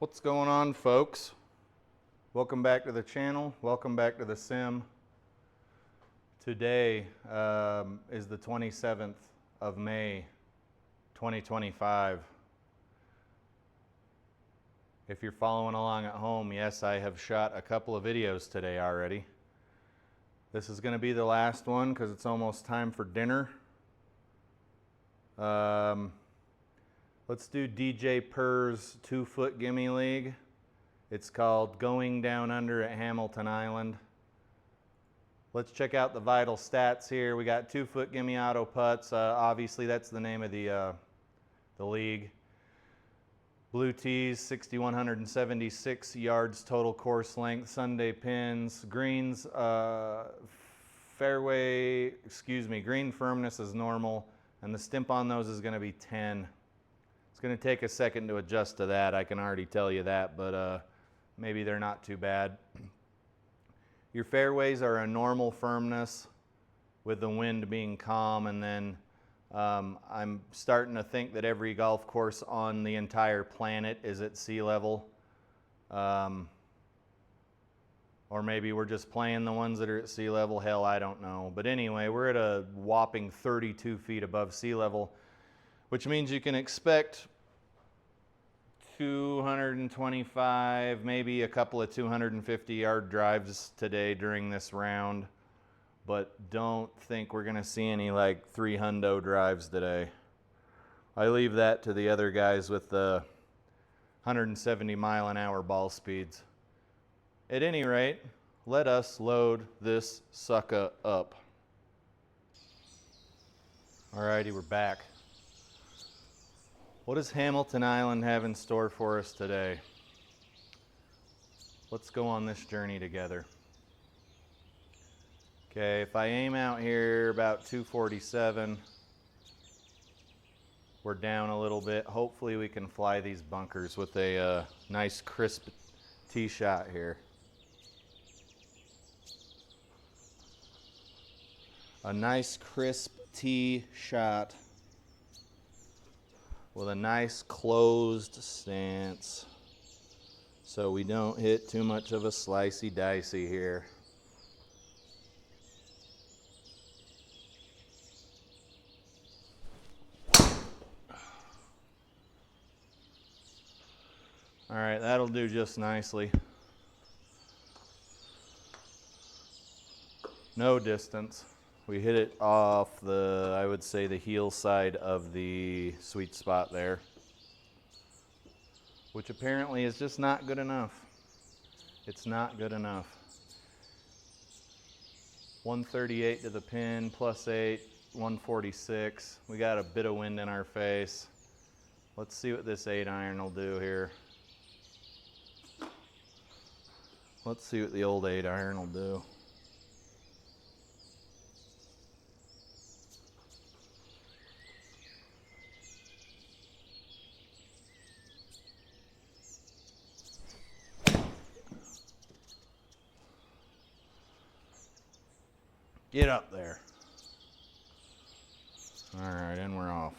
What's going on, folks? Welcome back to the channel. Welcome back to the sim. Today is the 27th of May 2025. If you're following along at home, yes, I have shot a couple of videos today already. This is going to be the last one because it's almost time for dinner. Let's do DJPerr's 2-foot Gimme League. It's called Going Down Under at Hamilton Island. Let's check out the vital stats here. We got 2-foot Gimme auto putts. Obviously, that's the name of the league. Blue tees, 6,176 yards total course length. Sunday pins. Greens, green firmness is normal, and the stimp on those is going to be 10. It's going to take a second to adjust to that, I can already tell you that, but maybe they're not too bad. Your fairways are a normal firmness with the wind being calm, and then I'm starting to think that every golf course on the entire planet is at sea level. Or maybe we're just playing the ones that are at sea level. Hell, I don't know. But anyway, we're at a whopping 32 feet above sea level, which means you can expect 225, maybe a couple of 250-yard drives today during this round. But don't think we're going to see any like 300 drives today. I leave that to the other guys with the 170-mile-an-hour ball speeds. At any rate, let us load this sucker up. Alrighty, we're back. What does Hamilton Island have in store for us today? Let's go on this journey together. Okay, if I aim out here about 247, we're down a little bit. Hopefully we can fly these bunkers with a nice crisp tee shot here. A nice crisp tee shot with a nice closed stance so we don't hit too much of a slicey dicey here. All right, that'll do just nicely. No distance. We hit it off the, I would say, the heel side of the sweet spot there, which apparently is just not good enough. It's not good enough. 138 to the pin, +8, 146. We got a bit of wind in our face. Let's see what this 8-iron will do here. Let's see what the old 8-iron will do. Get up there. All right, and we're off.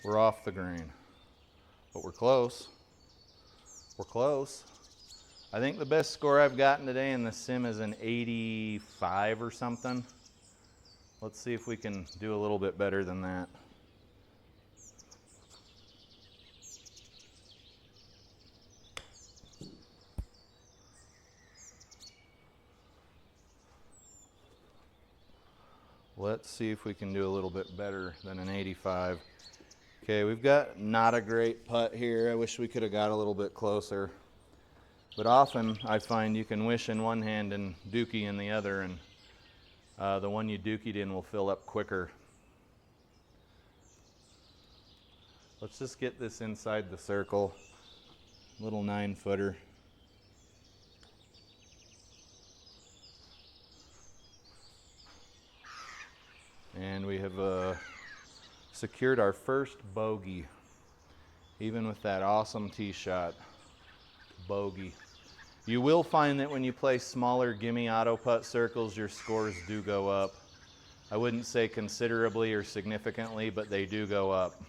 We're off the green. But we're close. We're close. I think the best score I've gotten today in the sim is an 85 or something. Let's see if we can do a little bit better than that. Let's see if we can do a little bit better than an 85. Okay, we've got not a great putt here. I wish we could have got a little bit closer. But often I find you can wish in one hand and dookie in the other, and the one you dookied in will fill up quicker. Let's just get this inside the circle. Little 9-footer. And we have secured our first bogey, even with that awesome tee shot. Bogey. You will find that when you play smaller gimme auto putt circles, your scores do go up. I wouldn't say considerably or significantly, but they do go up.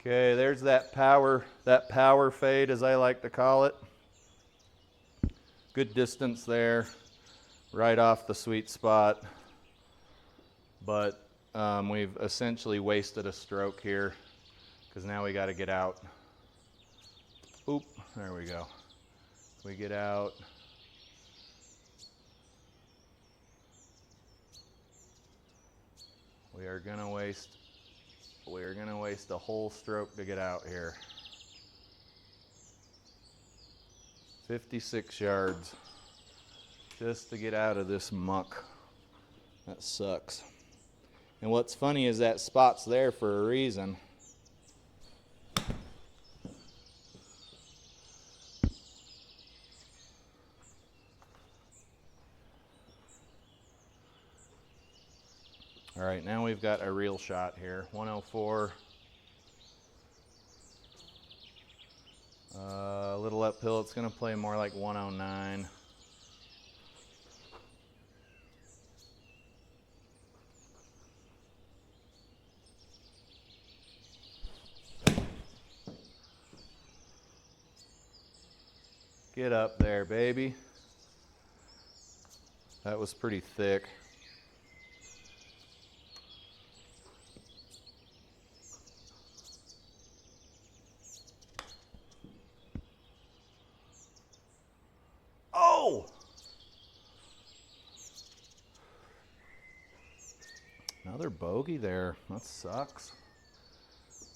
Okay, there's that power fade, as I like to call it. Good distance there, right off the sweet spot. But we've essentially wasted a stroke here because now we got to get out. Oop, there we go. We get out. We are gonna waste a whole stroke to get out here. 56 yards just to get out of this muck. That sucks. And what's funny is that spot's there for a reason. All right, now we've got a real shot here. 104. A little uphill, it's gonna play more like 109. Get up there, baby. That was pretty thick. Oh! Another bogey there. That sucks.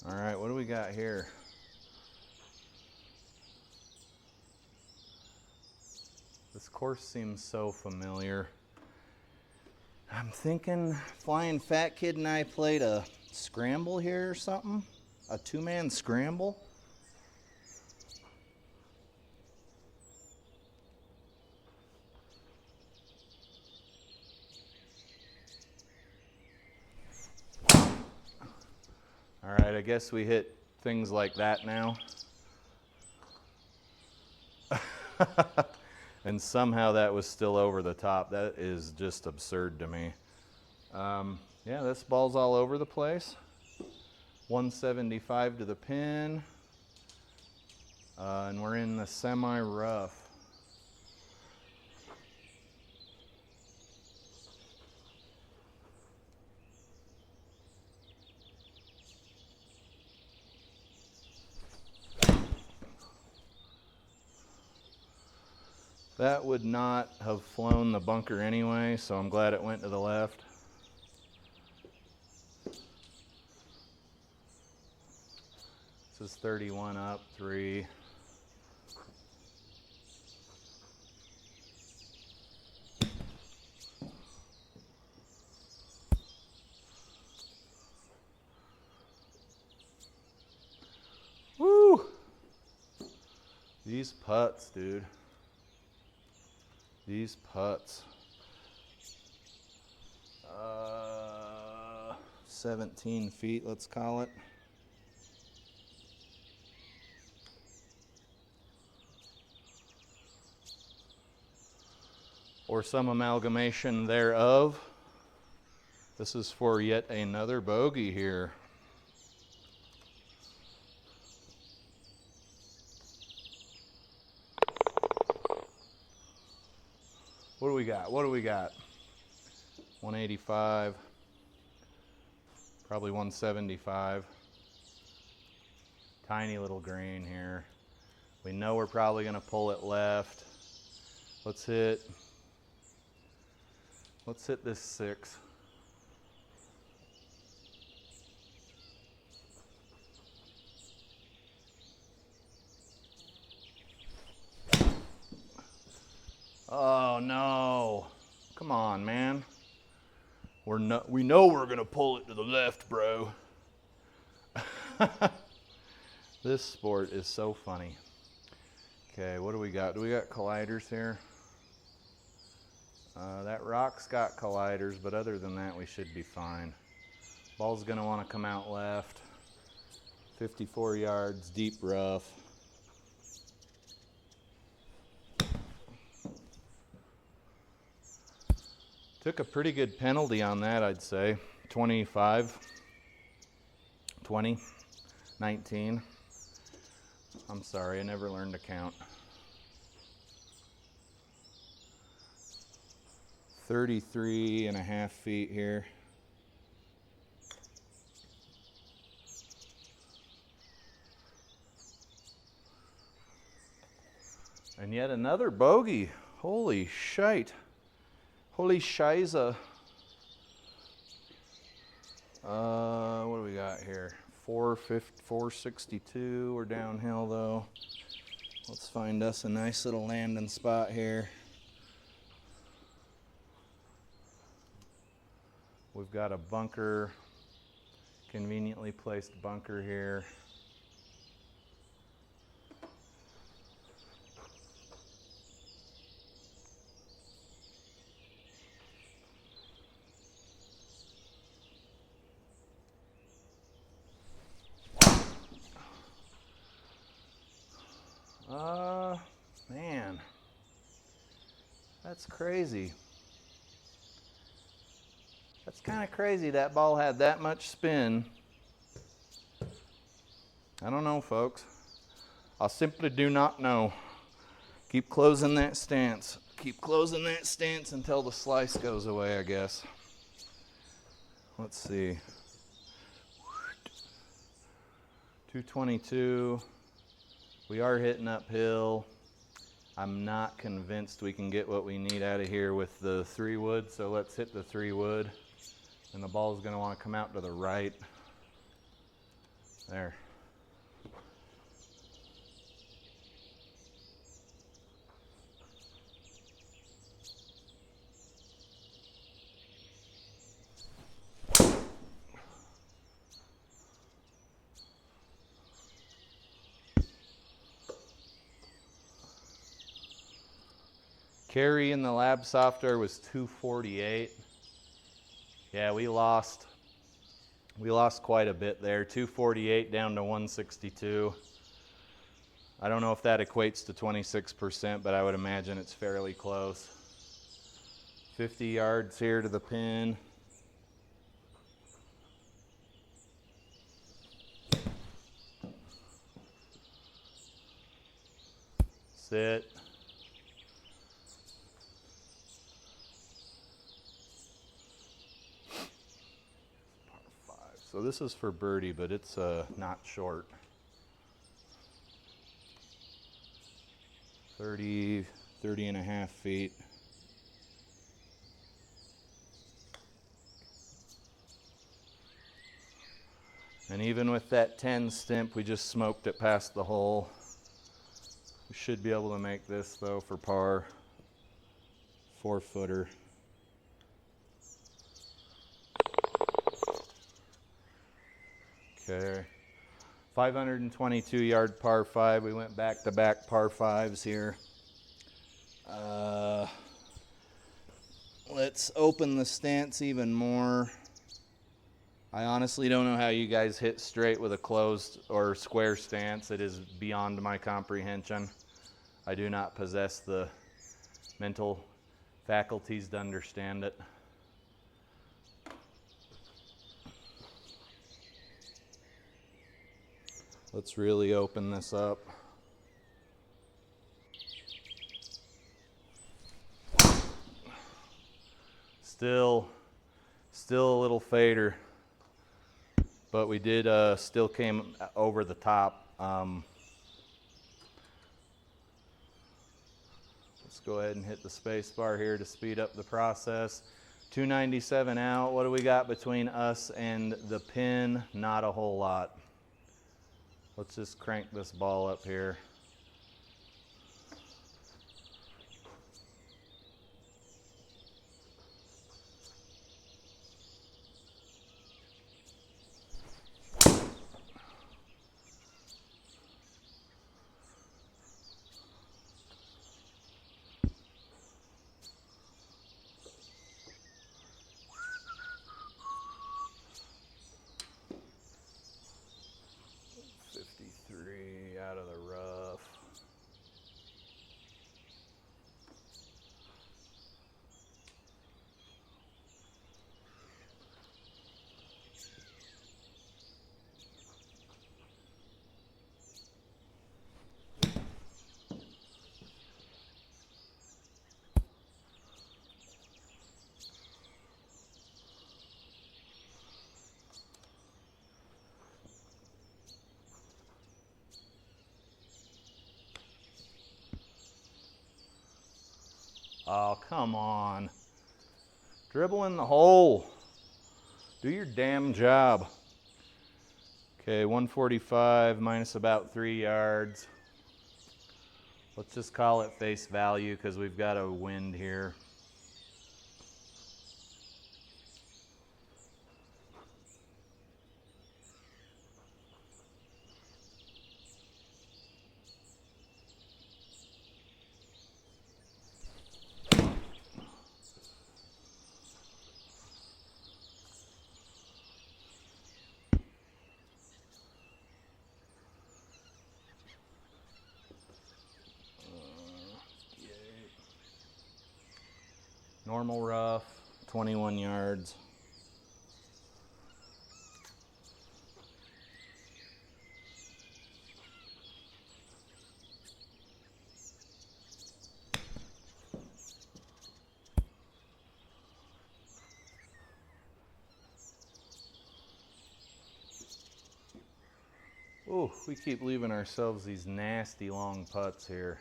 All right, what do we got here? This course seems so familiar. I'm thinking Flying Fat Kid and I played a scramble here or something. A two-man scramble. All right, I guess we hit things like that now. And somehow that was still over the top. That is just absurd to me. Yeah, this ball's all over the place. 175 to the pin. And we're in the semi-rough. That would not have flown the bunker anyway, so I'm glad it went to the left. This is 31 up, 3. Woo! These putts, dude. These putts. 17 feet, let's call it. Or some amalgamation thereof. This is for yet another bogey here. What do we got? What do we got? 185. Probably 175. Tiny little green here. We know we're probably going to pull it left. Let's hit this 6. Oh no. Come on, man. We know we're gonna pull it to the left, bro. This sport is so funny. Okay, what do we got? Do we got colliders here? That rock's got colliders, but other than that, we should be fine. Ball's gonna wanna come out left. 54 yards, deep rough. Took a pretty good penalty on that, I'd say. 25, 20. 19. I'm sorry, I never learned to count. 33.5 feet here. And yet another bogey. Holy shite. Holy shiza. What do we got here? 462. We're downhill though. Let's find us a nice little landing spot here. We've got a bunker, conveniently placed bunker here. Man, that's crazy. That's kind of crazy that ball had that much spin. I don't know, folks. I simply do not know. Keep closing that stance. Keep closing that stance until the slice goes away, I guess. Let's see. 222. We are hitting uphill. I'm not convinced we can get what we need out of here with the 3 wood, so let's hit the 3 wood. And the ball is going to want to come out to the right. There. Carry in the lab software was 248. Yeah, we lost quite a bit there. 248 down to 162. I don't know if that equates to 26%, but I would imagine it's fairly close. 50 yards here to the pin. Sit. So this is for birdie, but it's not short. 30.5 feet. And even with that 10 stimp, we just smoked it past the hole. We should be able to make this though for par. 4-footer. Okay, 522 yard par 5. We went back to back par 5s here. Let's open the stance even more. I honestly don't know how you guys hit straight with a closed or square stance. It is beyond my comprehension. I do not possess the mental faculties to understand it. Let's really open this up. Still a little fader, but we did still came over the top. Let's go ahead and hit the space bar here to speed up the process. 297 out. What do we got between us and the pin? Not a whole lot. Let's just crank this ball up here. Out of the rough. Oh, come on. Dribble in the hole. Do your damn job. Okay, 145 minus about 3 yards. Let's just call it face value because we've got a wind here. Normal rough, 21 yards. Oh, we keep leaving ourselves these nasty long putts here.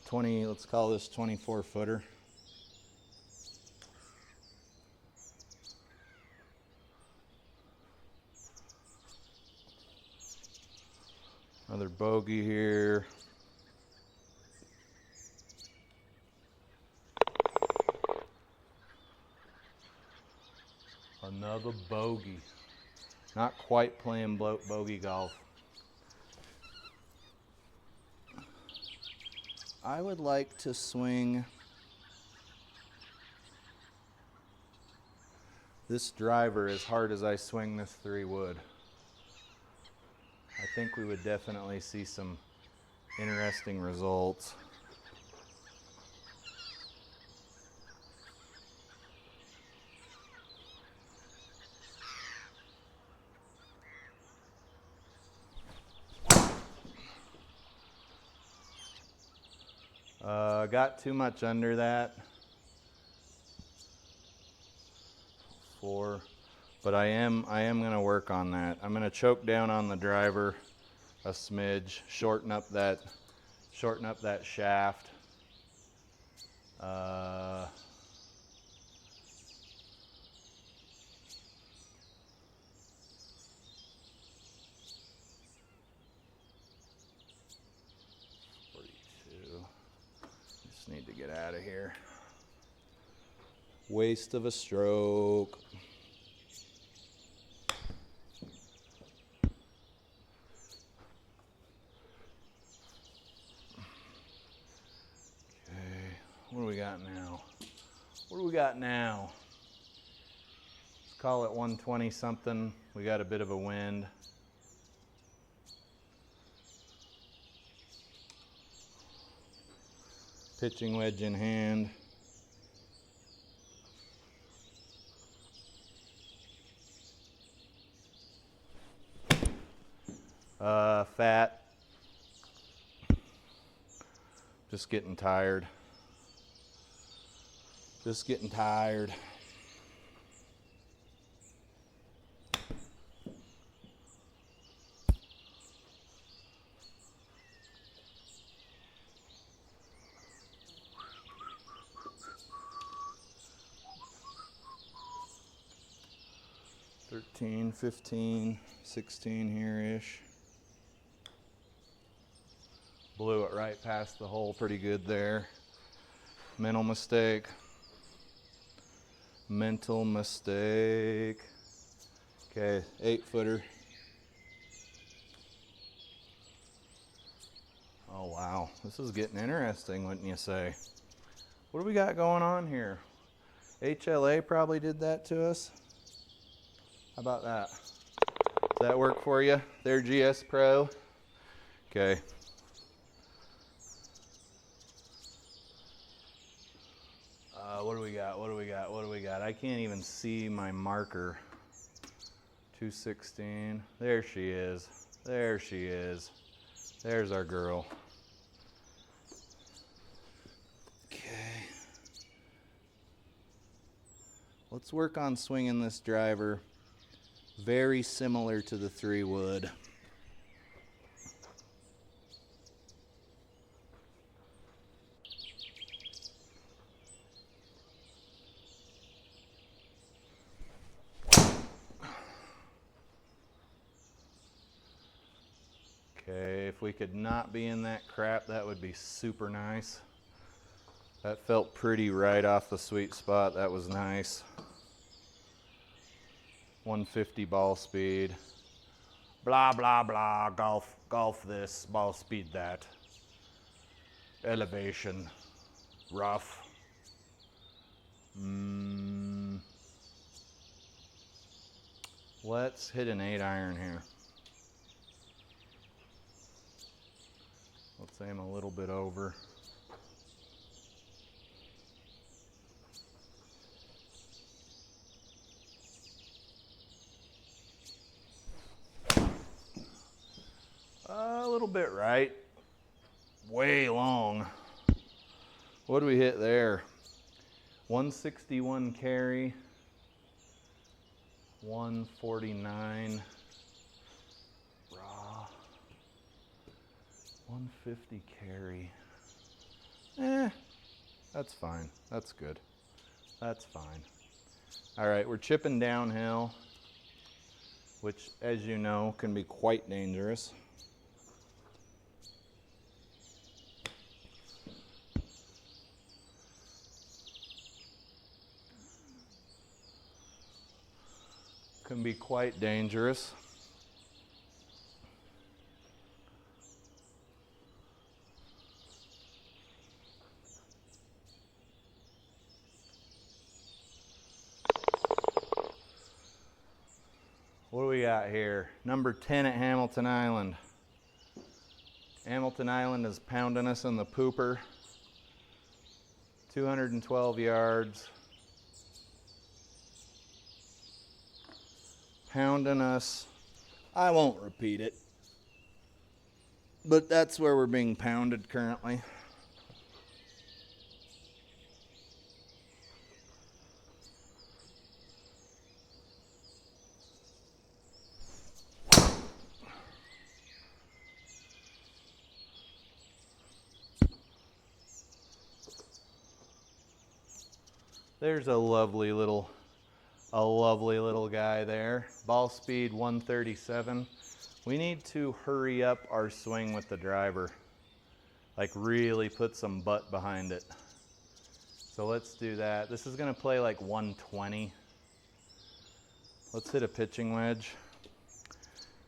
20, let's call this 24 footer. Another bogey here. Another bogey. Not quite playing bogey golf. I would like to swing this driver as hard as I swing this 3-wood. I think we would definitely see some interesting results. Got too much under that. 4, but I am going to work on that. I'm going to choke down on the driver a smidge, shorten up that shaft. Need to get out of here. Waste of a stroke. Okay, what do we got now? What do we got now? Let's call it 120 something. We got a bit of a wind. Pitching wedge in hand. Fat. Just getting tired. Just getting tired. $13, $15, $16 here-ish. Blew it right past the hole pretty good there. Mental mistake. Mental mistake. Okay, 8-footer. Oh wow, this is getting interesting, wouldn't you say? What do we got going on here? HLA probably did that to us. How about that? Does that work for you? Their GS Pro? Okay. What do we got? What do we got? What do we got? I can't even see my marker. 216. There she is. There she is. There's our girl. Okay. Let's work on swinging this driver very similar to the 3-wood. if we could not be in that crap, that would be super nice. That felt pretty right off the sweet spot. That was nice. 150 ball speed. Blah, blah, blah. Golf this, ball speed that. Elevation. Rough. Let's hit an 8-iron here. Let's aim a little bit over. A little bit right. Way long. What do we hit there? 161 carry. 149 raw. 150 carry. That's fine. That's good. That's fine. All right, we're chipping downhill, which, as you know, can be quite dangerous. Can be quite dangerous. What do we got here? Number 10 at Hamilton Island. Hamilton Island is pounding us in the pooper. 212 yards. Pounding us. I won't repeat it, but that's where we're being pounded currently. There's a lovely little guy there. Ball speed 137. We need to hurry up our swing with the driver. Like really put some butt behind it. So let's do that. This is gonna play like 120. Let's hit a pitching wedge.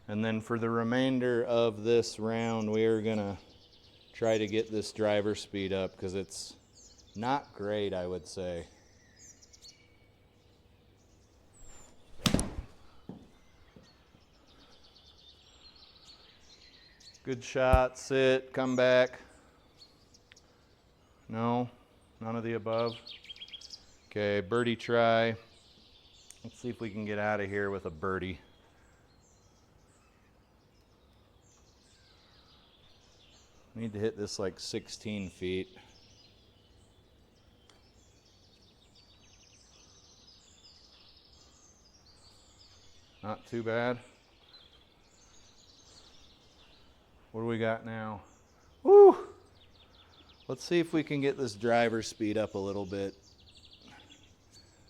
And then for the remainder of this round, we are gonna try to get this driver speed up because it's not great, I would say. Good shot, sit, come back. No, none of the above. Okay, birdie try. Let's see if we can get out of here with a birdie. Need to hit this like 16 feet. Not too bad. What do we got now? Woo! Let's see if we can get this driver speed up a little bit.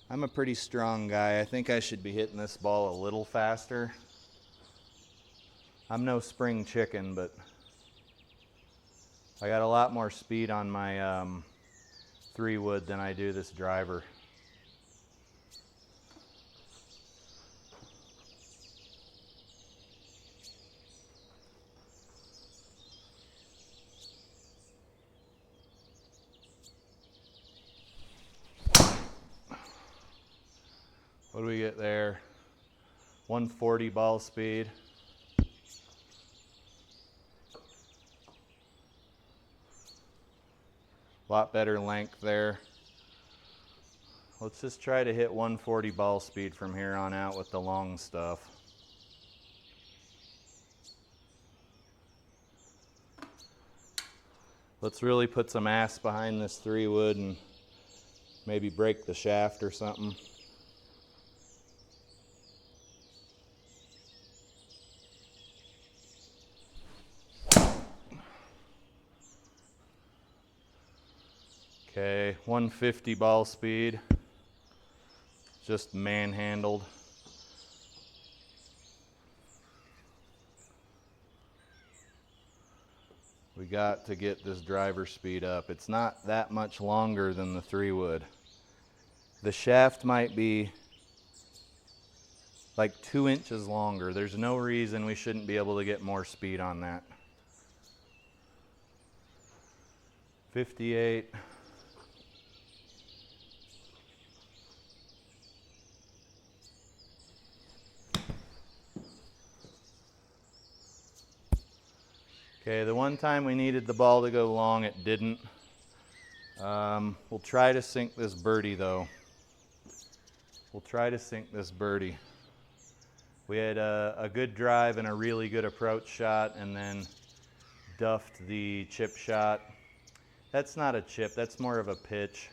I'm a pretty strong guy. I think I should be hitting this ball a little faster. I'm no spring chicken, but I got a lot more speed on my 3-wood than I do this driver. What do we get there? 140 ball speed. A lot better length there. Let's just try to hit 140 ball speed from here on out with the long stuff. Let's really put some ass behind this 3-wood and maybe break the shaft or something. Okay, 150 ball speed, just manhandled. got to get this driver speed up. It's not that much longer than the 3-wood. The shaft might be like 2 inches longer. There's no reason we shouldn't be able to get more speed on that. 58. Okay, the one time we needed the ball to go long, it didn't. We'll try to sink this birdie though. We'll try to sink this birdie. We had a good drive and a really good approach shot, and then duffed the chip shot. That's not a chip, that's more of a pitch.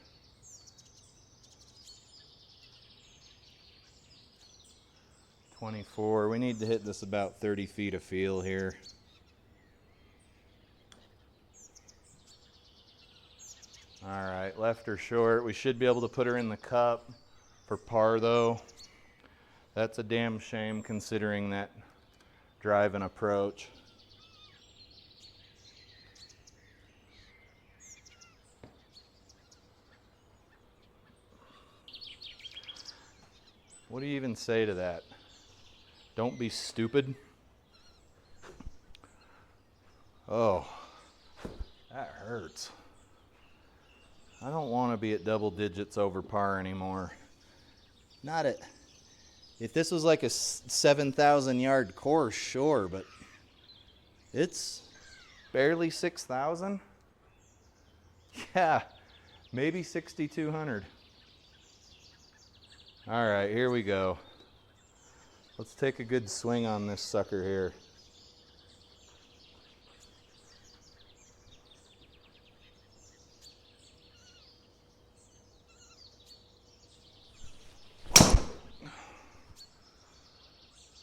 .24, we need to hit this about 30 feet of field here. All right, left or short. We should be able to put her in the cup for par though. That's a damn shame considering that drive and approach. What do you even say to that? Don't be stupid. Oh, that hurts. I don't want to be at double digits over par anymore. Not at, if this was like a 7,000 yard course, sure, but it's barely 6,000. Yeah, maybe 6,200. All right, here we go. Let's take a good swing on this sucker here.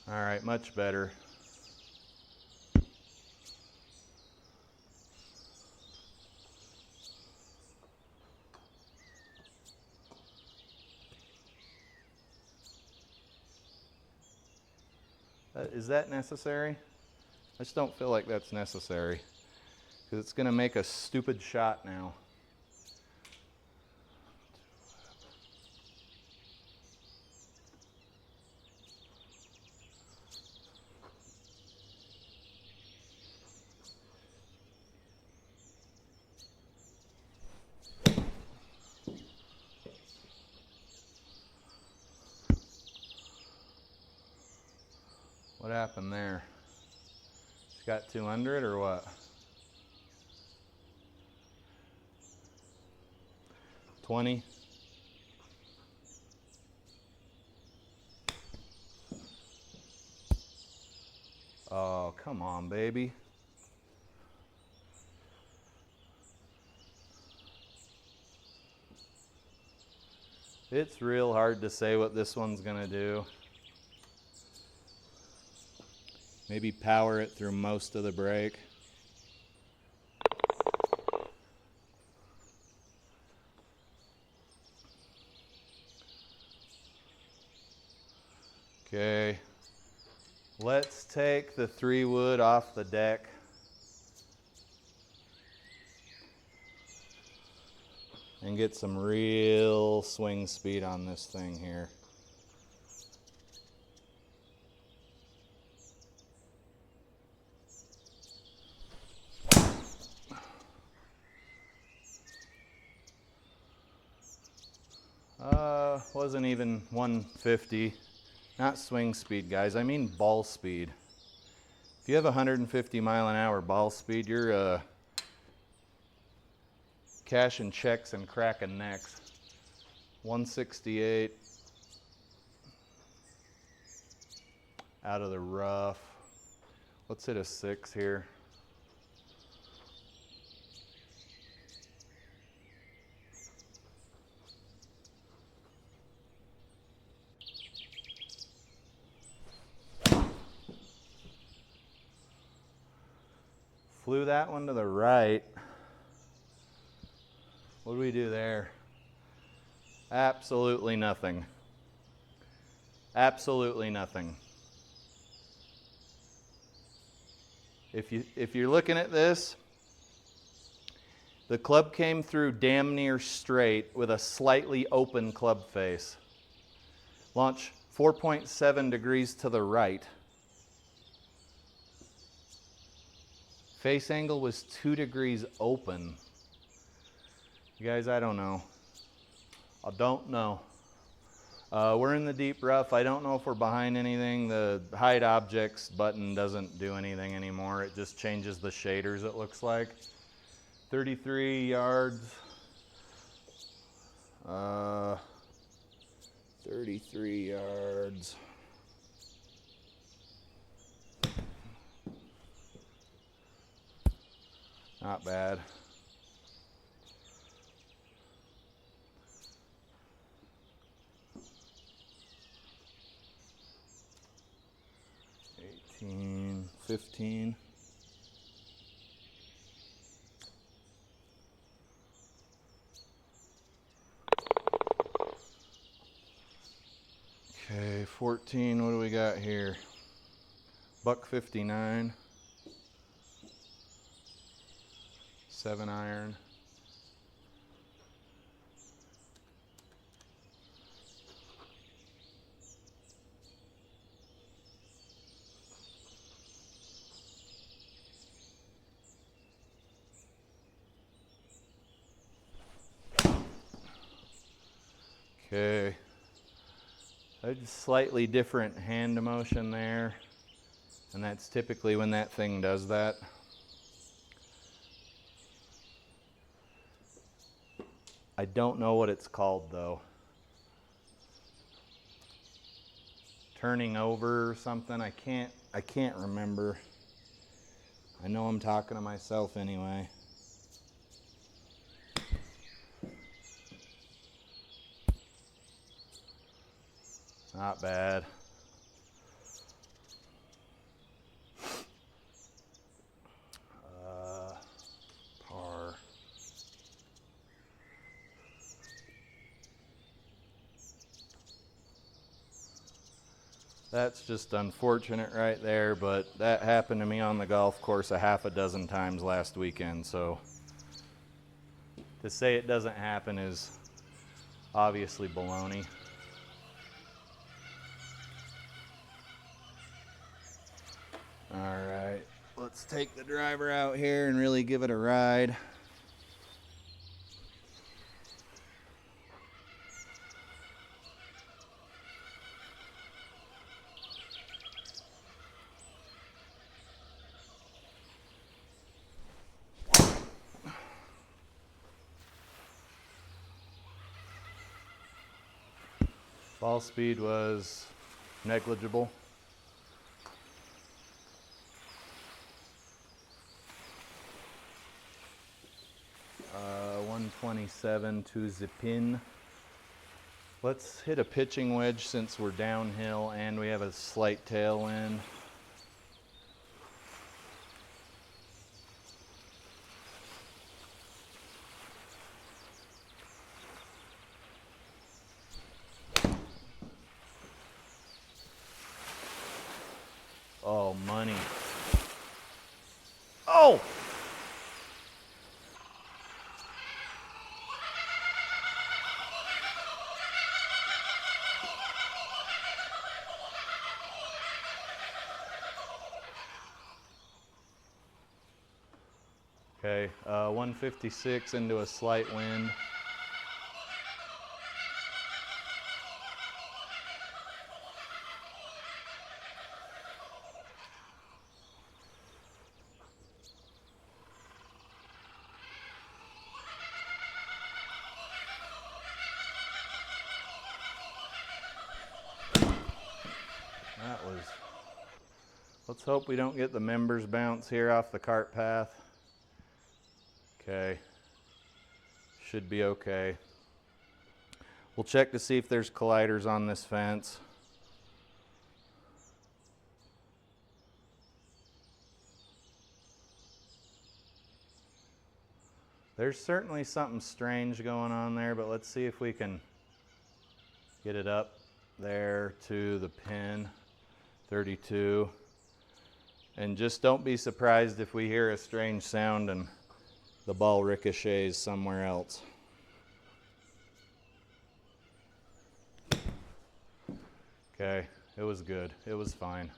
All right, much better. Is that necessary? I just don't feel like that's necessary because it's going to make a stupid shot now. What happened there? She got 2 under it or what? 20. Oh, come on, baby. It's real hard to say what this one's gonna do. Maybe power it through most of the break. Okay, let's take the 3-wood off the deck. And get some real swing speed on this thing here. Wasn't even 150. Not swing speed, guys. I mean ball speed. If you have 150 mile an hour ball speed, you're cashing checks and cracking necks. 168 out of the rough. Let's hit a 6 here. Flew that one to the right. What do we do there? Absolutely nothing. Absolutely nothing. If you're looking at this, The club came through damn near straight with a slightly open club face. Launch 4.7 degrees to the right. Face angle was 2 degrees open. You guys, I don't know. I don't know. We're in the deep rough. I don't know if we're behind anything. The hide objects button doesn't do anything anymore. It just changes the shaders, it looks like. 33 yards. 33 yards. Not bad. 18, 15. Okay, 14, what do we got here? Buck 59. 7 iron. Okay. A slightly different hand motion there, and that's typically when that thing does that. I don't know what it's called though. Turning over or something. I can't remember. I know I'm talking to myself anyway. Not bad. Par. That's just unfortunate right there, but that happened to me on the golf course a half a dozen times last weekend, so to say it doesn't happen is obviously baloney. All right, let's take the driver out here and really give it a ride. Ball speed was negligible. 127 to the pin. Let's hit a pitching wedge since we're downhill and we have a slight tailwind. Oh, money. Oh! Okay, 156 into a slight wind. That was, let's hope we don't get the members bounce here off the cart path. Okay, should be okay. We'll check to see if there's colliders on this fence. There's certainly something strange going on there, but let's see if we can get it up there to the pin, 32. And just don't be surprised if we hear a strange sound and the ball ricochets somewhere else. Okay, it was good. It was fine.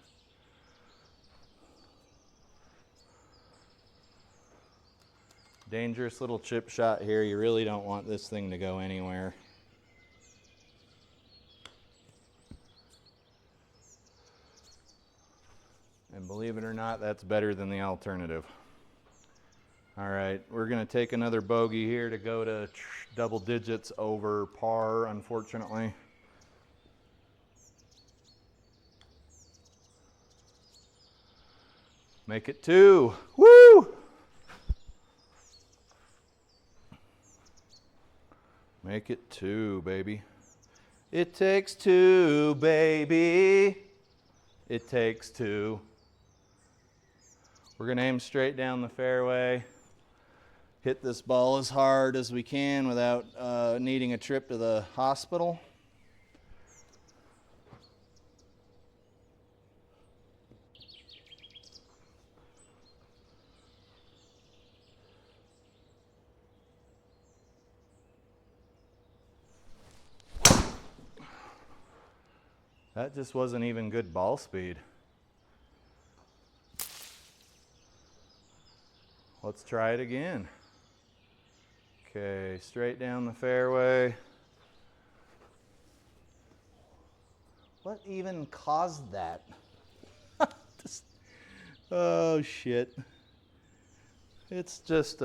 Dangerous little chip shot here. You really don't want this thing to go anywhere. And believe it or not, that's better than the alternative. All right, we're gonna take another bogey here to go to double digits over par, unfortunately. Make it 2. Woo! Make it 2, baby. It takes 2, baby. It takes 2. We're gonna aim straight down the fairway. Hit this ball as hard as we can without needing a trip to the hospital. That just wasn't even good ball speed. Let's try it again. Okay, straight down the fairway. What even caused that? Oh shit. It's just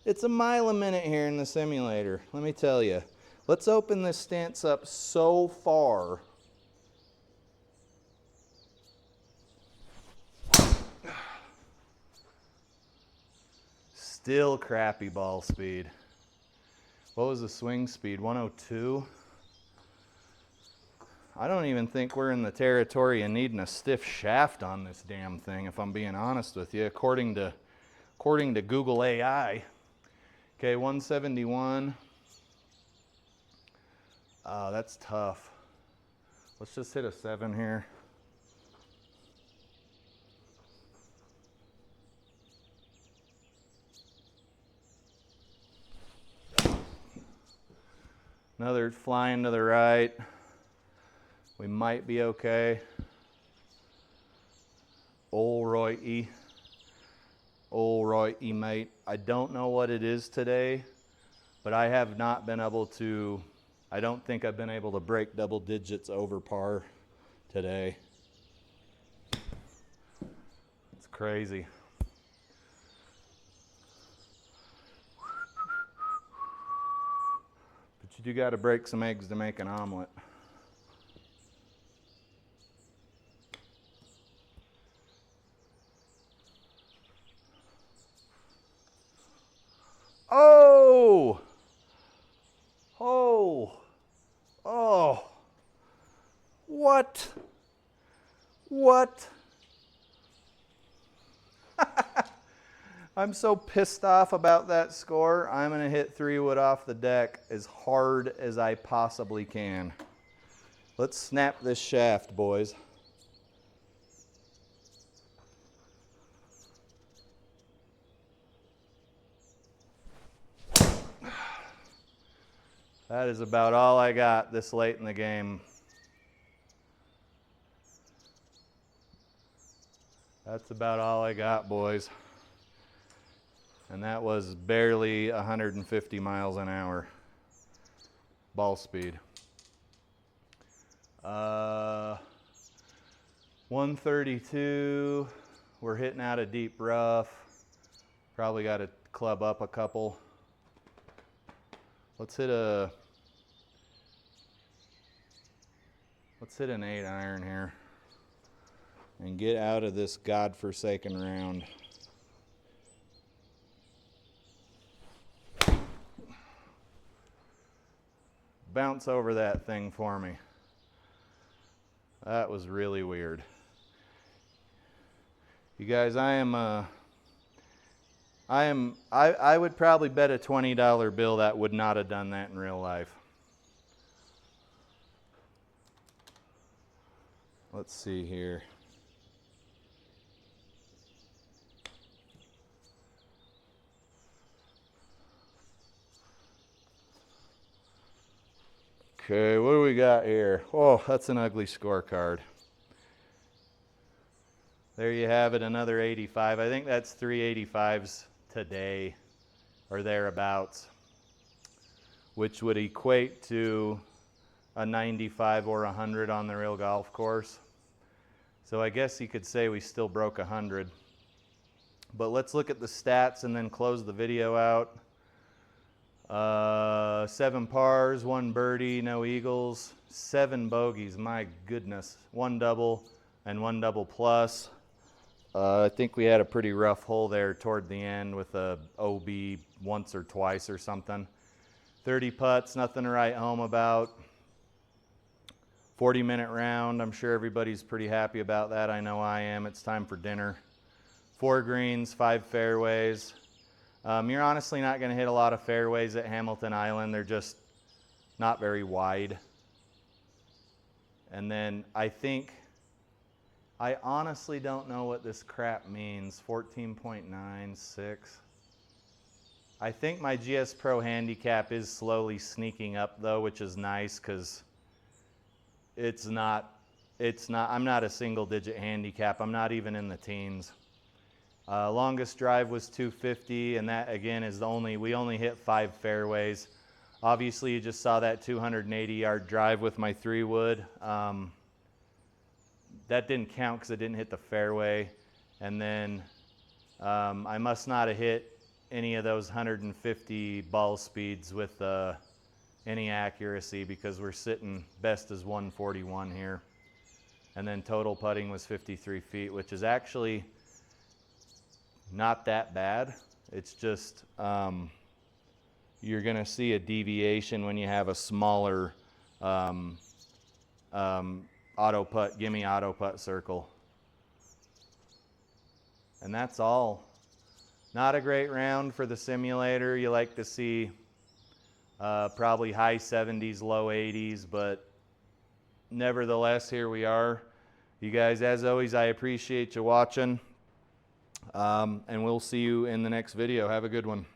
it's a mile a minute here in the simulator, let me tell you. Let's open this stance up so far. Still crappy ball speed. What was the swing speed? 102? I don't even think we're in the territory of needing a stiff shaft on this damn thing, if I'm being honest with you, according to Google AI. Okay, 171. That's tough. Let's just hit a 7 here. Another flying to the right. We might be okay. Old Roy E, mate. I don't know what it is today, but I have not been able to, I don't think I've been able to break double digits over par today. It's crazy. But you do got to break some eggs to make an omelet. Oh! Oh! Oh! What? What? I'm so pissed off about that score. I'm going to hit 3-wood off the deck as hard as I possibly can. Let's snap this shaft, boys. That is about all I got this late in the game. That's about all I got, boys. And that was barely 150 miles an hour ball speed. 132. We're hitting out a deep rough. Probably got to club up a couple. Let's hit an 8-iron here and get out of this godforsaken round. Bounce over that thing for me. That was really weird. You guys, I would probably bet a $20 bill that would not have done that in real life. Let's see here. Okay, what do we got here? Oh, that's an ugly scorecard. There you have it, another 85. I think that's 3 85s today, or thereabouts, which would equate to a 95 or 100 on the real golf course. So I guess you could say we still broke 100. But let's look at the stats and then close the video out. 7 pars, 1 birdie, no eagles, 7 bogeys, my goodness. 1 double and 1 double plus. I think we had a pretty rough hole there toward the end with a OB once or twice or something. 30 putts, nothing to write home about. 40-minute round, I'm sure everybody's pretty happy about that. I know I am. It's time for dinner. 4 greens, 5 fairways. You're honestly not going to hit a lot of fairways at Hamilton Island. They're just not very wide. And then I honestly don't know what this crap means. 14.96. I think my GS Pro handicap is slowly sneaking up though, which is nice because I'm not a single digit handicap. I'm not even in the teens. Longest drive was 250, and that again is we only hit 5 fairways. Obviously you just saw that 280-yard drive with my 3-wood. That didn't count because it didn't hit the fairway. And then I must not have hit any of those 150 ball speeds with any accuracy because we're sitting best as 141 here. And then total putting was 53 feet, which is actually not that bad. It's just you're going to see a deviation when you have a smaller auto putt, Gimme auto putt circle. And that's all. Not a great round for the simulator. You like to see probably high 70s, low 80s, but nevertheless, here we are. You guys, as always, I appreciate you watching. And we'll see you in the next video. Have a good one.